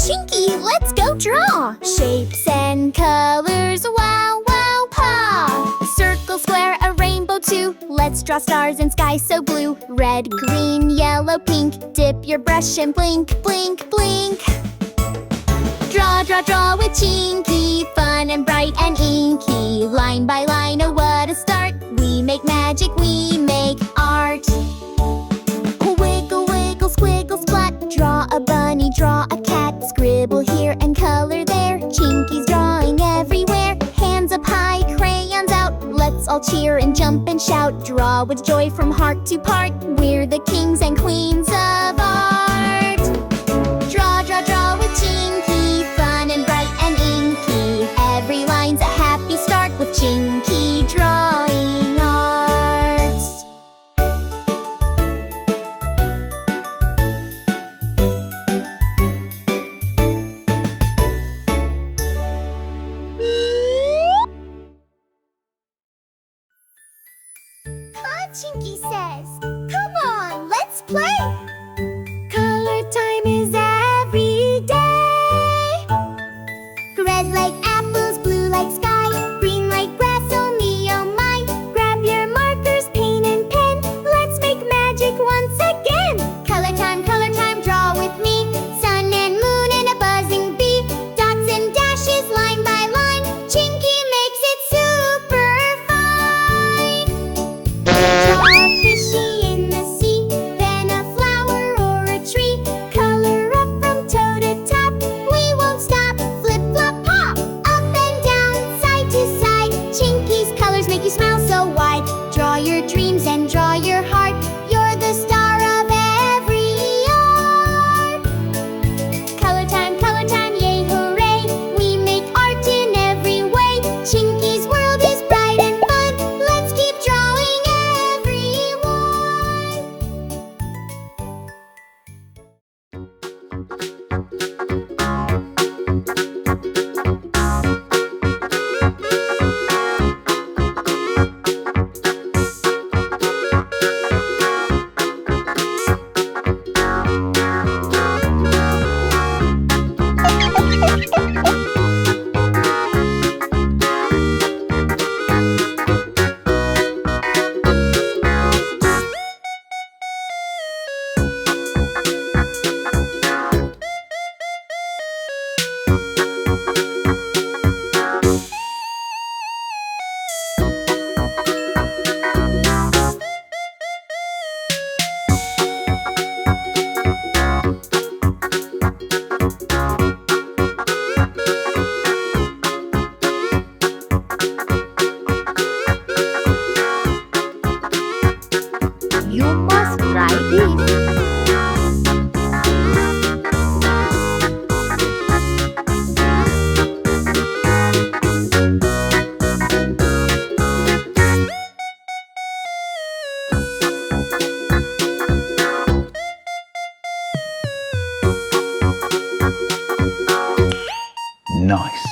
Chinky, let's go draw! Shapes and colors, wow, wow, paw! Circle, square, a rainbow too. Let's draw stars and sky so blue. Red, green, yellow, pink. Dip your brush and blink, blink, blink. Draw, draw, draw with Chinky. Fun and bright and inky. Line by line, oh what a start. We make magic, we make art. Wiggle, wiggle, squiggle, splat. Draw a bunny, draw a cat. Scribble here and color there. Chinky's drawing everywhere. Hands up high, crayons out. Let's all cheer and jump and shout. Draw with joy from heart to part. We're the kings and queens of art. Draw, draw, draw with Chinky. Fun and bright and inky. Every line's a happy start with Chinky Drawing Arts. Chinky says, "Come on, let's play." Color time is every day. Red like apples, blue like sky, green like grass, oh me, oh my. Grab your markers, paint and pen. Let's make magic once again. Color time, draw with me. Sun and moon and a buzzing bee. Dots and dashes, line by line. Chinky makes it super fine. Draw a fishy in the sea, then a flower or a tree. Color up from toe to top. We won't stop. Flip, flop, pop. Up and down, side to side. Chinky's colors make you smile so wide. Draw your dreams and draw your heart. You're the star of every art. Color time, yay, hooray. We make art in every way. Chinky's world is bright and fun. Let's keep drawing, everyone. You must try this. Nice.